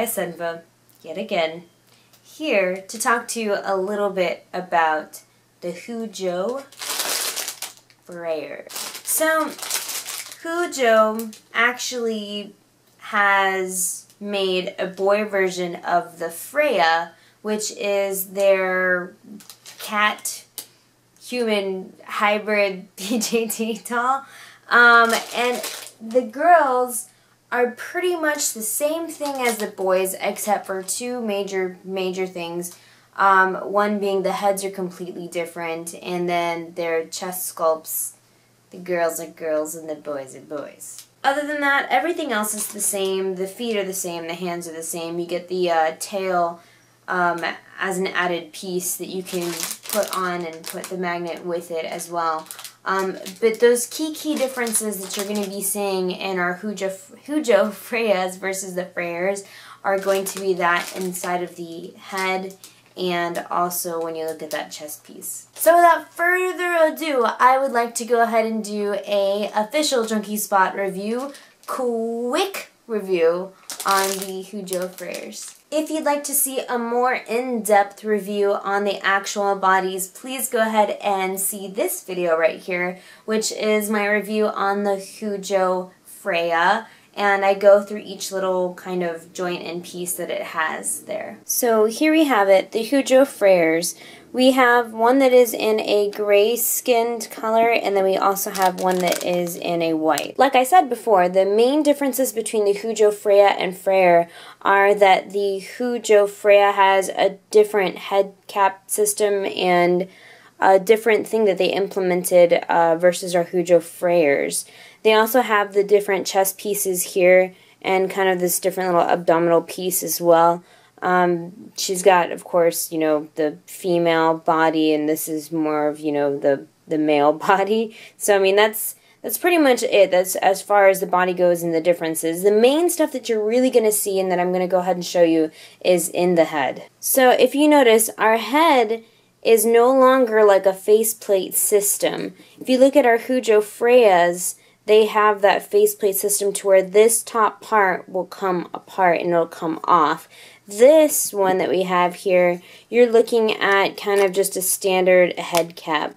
Asenva, yet again, here to talk to you a little bit about the Hujoo Freyr. So, Hujoo actually has made a boy version of the Freya, which is their cat-human hybrid BJD doll. And the girls are pretty much the same thing as the boys, except for two major things. One being the heads are completely different, and then their chest sculpts, the girls are girls and the boys are boys. Other than that, everything else is the same. The feet are the same, the hands are the same. You get the tail as an added piece that you can put on and put the magnet with it as well. But those key differences that you're going to be seeing in our Hujoo Freyrs versus the Freyrs are going to be that inside of the head and also when you look at that chest piece. So without further ado, I would like to go ahead and do a official Junky Spot review, quick review on the Hujoo Freyrs. If you'd like to see a more in-depth review on the actual bodies, please go ahead and see this video right here, which is my review on the Hujoo Freyr, and I go through each little kind of joint and piece that it has there. So here we have it, the Hujoo Freyrs. We have one that is in a gray-skinned color, and then we also have one that is in a white. Like I said before, the main differences between the Hujoo Freyr and Freyr are that the Hujoo Freyr has a different head cap system and a different thing that they implemented versus our Hujoo Freyrs. They also have the different chest pieces here and kind of this different little abdominal piece as well. She's got, of course, you know, the female body, and this is more of, you know, the male body. So, I mean, that's pretty much it. That's as far as the body goes and the differences. The main stuff that you're really going to see and that I'm going to go ahead and show you is in the head. So, if you notice, our head is no longer like a faceplate system. If you look at our Hujoo Freyrs, they have that faceplate system to where this top part will come apart and it'll come off. This one that we have here, you're looking at kind of just a standard head cap.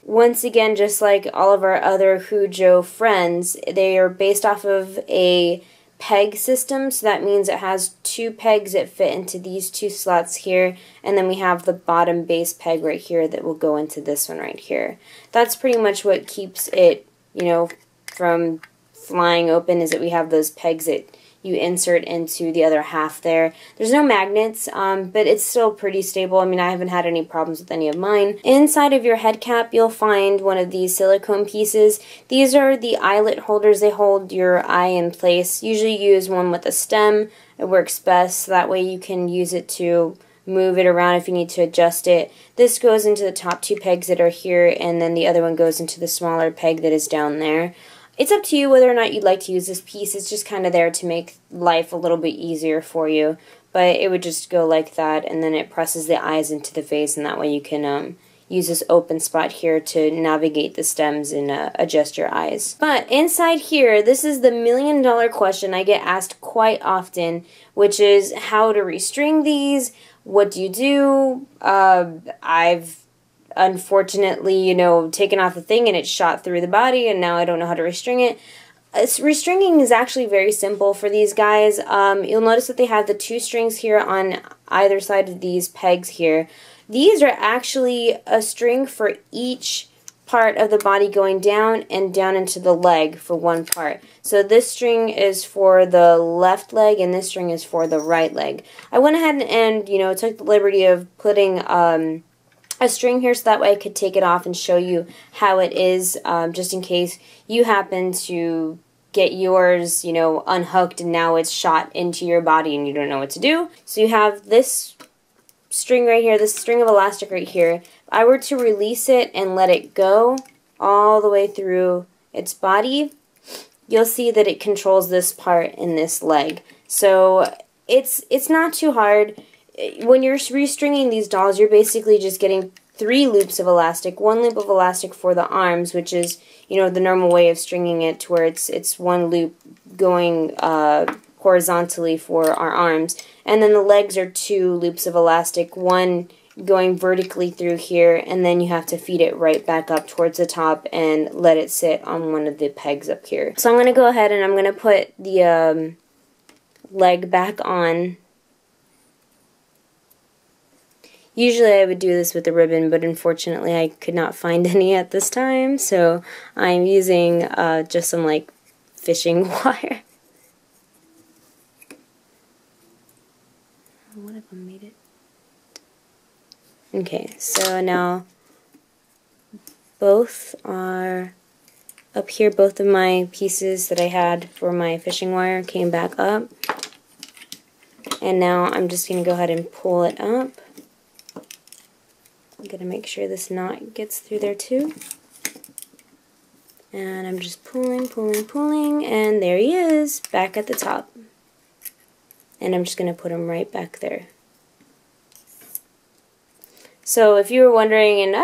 Once again, just like all of our other Hujoo friends, they are based off of a peg system, so that means it has two pegs that fit into these two slots here, and then we have the bottom base peg right here that will go into this one right here. That's pretty much what keeps it, you know, from flying open, is that we have those pegs that you insert into the other half there. There's no magnets, but it's still pretty stable. I mean, I haven't had any problems with any of mine. Inside of your head cap, you'll find one of these silicone pieces. These are the eyelet holders. They hold your eye in place. Usually use one with a stem. It works best, so that way you can use it to move it around if you need to adjust it. This goes into the top two pegs that are here, and then the other one goes into the smaller peg that is down there. It's up to you whether or not you'd like to use this piece. It's just kind of there to make life a little bit easier for you. But it would just go like that, and then it presses the eyes into the face, and that way you can use this open spot here to navigate the stems and adjust your eyes. But inside here, this is the million-dollar question I get asked quite often, which is how to restring these. What do you do? I've unfortunately, you know, taken off the thing and it shot through the body, and now I don't know how to restring it. Restringing is actually very simple for these guys. You'll notice that they have the two strings here on either side of these pegs here. These are actually a string for each part of the body going down and down into the leg for one part. So this string is for the left leg and this string is for the right leg. I went ahead and, you know, took the liberty of putting a string here so that way I could take it off and show you how it is, just in case you happen to get yours, you know, unhooked and now it's shot into your body and you don't know what to do. So you have this string right here, this string of elastic right here. If I were to release it and let it go all the way through its body, you'll see that it controls this part in this leg. So it's not too hard. When you're restringing these dolls, you're basically just getting 3 loops of elastic, 1 loop of elastic for the arms, which is, you know, the normal way of stringing it to where it's 1 loop going horizontally for our arms. And then the legs are 2 loops of elastic, 1 going vertically through here, and then you have to feed it right back up towards the top and let it sit on one of the pegs up here. So I'm going to go ahead and I'm going to put the leg back on. Usually I would do this with a ribbon, but unfortunately I could not find any at this time, so I'm using just some like fishing wire. What if I made it? Okay, so now both are up here. Both of my pieces that I had for my fishing wire came back up. And now I'm just going to go ahead and pull it up. I'm going to make sure this knot gets through there too. And I'm just pulling, pulling, pulling, and there he is, back at the top. And I'm just going to put him right back there. So if you were wondering and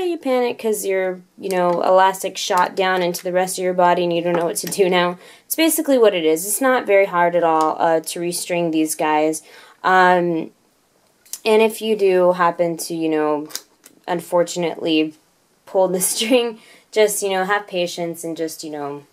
you panic because your, you know, elastic shot down into the rest of your body and you don't know what to do now, it's basically what it is. It's not very hard at all to restring these guys. And if you do happen to, you know, unfortunately pull the string, just, you know, have patience and just, you know,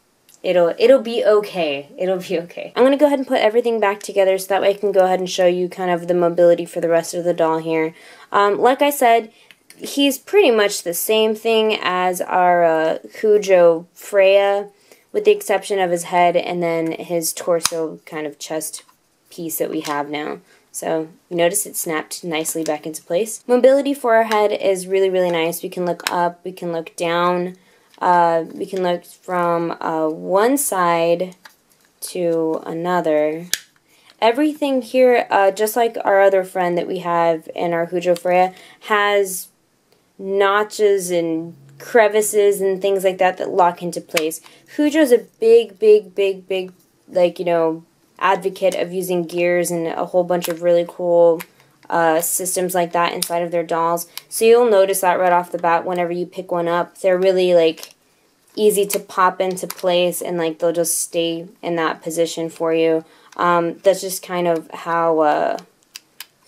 it'll be okay. It'll be okay. I'm going to go ahead and put everything back together so that way I can go ahead and show you kind of the mobility for the rest of the doll here. Like I said, he's pretty much the same thing as our Hujoo Freyr, with the exception of his head and then his torso kind of chest piece that we have now. So you notice it snapped nicely back into place. Mobility for our head is really, really nice. We can look up, we can look down. We can look from one side to another. Everything here, just like our other friend that we have in our Hujoo Freyr, has notches and crevices and things like that that lock into place. Hujoo's a big, like, you know, advocate of using gears and a whole bunch of really cool systems like that inside of their dolls. So you'll notice that right off the bat whenever you pick one up. They're really like easy to pop into place and like they'll just stay in that position for you. That's just kind of how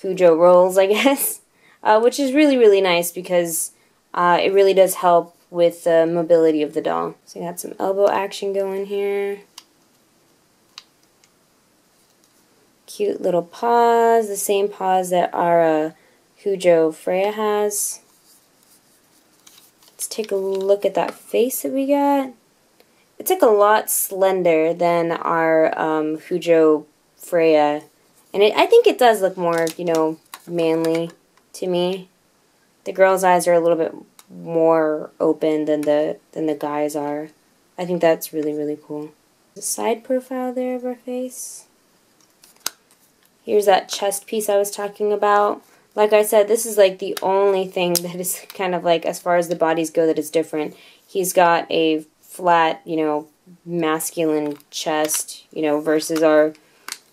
Hujoo rolls, I guess, which is really, really nice because it really does help with the mobility of the doll. So you got some elbow action going here. Cute little paws, the same paws that our Hujoo Freyr has. Let's take a look at that face that we got. It's like a lot slender than our Hujoo Freyr, and I think it does look more, you know, manly to me. The girl's eyes are a little bit more open than the guys are. I think that's really, really cool. The side profile there of our face. Here's that chest piece I was talking about. Like I said, this is like the only thing that is kind of like, as far as the bodies go, that is different. He's got a flat, you know, masculine chest, you know, versus our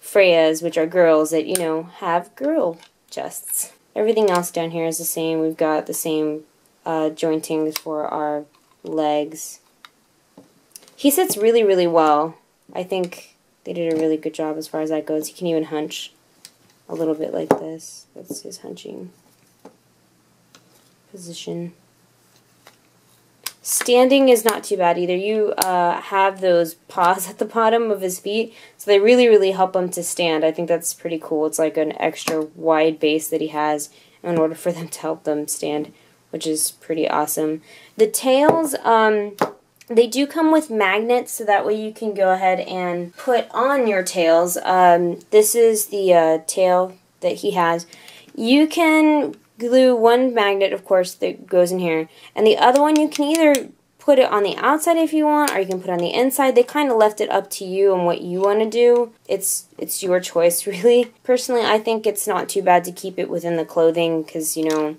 Freyas, which are girls that, you know, have girl chests. Everything else down here is the same. We've got the same jointings for our legs. He sits really, really well. I think they did a really good job as far as that goes. He can even hunch a little bit like this. That's his hunching position. Standing is not too bad either. You have those paws at the bottom of his feet, so they really, really help him to stand. I think that's pretty cool. It's like an extra wide base that he has in order for them to help them stand, which is pretty awesome. The tails, they do come with magnets, so that way you can go ahead and put on your tails. This is the tail that he has. You can glue one magnet, of course, that goes in here, and the other one you can either put it on the outside if you want, or you can put it on the inside. They kind of left it up to you and what you want to do. It's your choice, really. Personally, I think it's not too bad to keep it within the clothing, because, you know,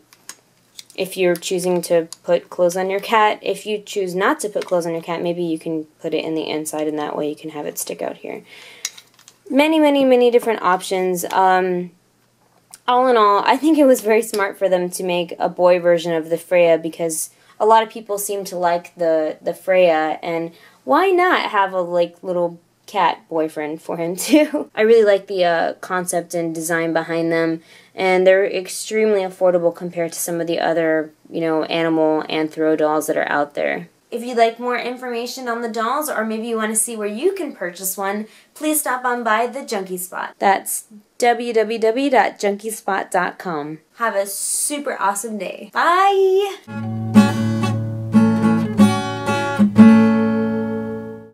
if you're choosing to put clothes on your cat, if you choose not to put clothes on your cat, maybe you can put it in the inside, and that way you can have it stick out here. Many, many, many different options. all in all, I think it was very smart for them to make a boy version of the Freya, because a lot of people seem to like the Freya, and why not have a little cat boyfriend for him too? I really like the concept and design behind them, and they're extremely affordable compared to some of the other, animal anthro dolls that are out there. If you'd like more information on the dolls, or maybe you want to see where you can purchase one, please stop on by the Junky Spot. That's www.junkyspot.com. Have a super awesome day. Bye!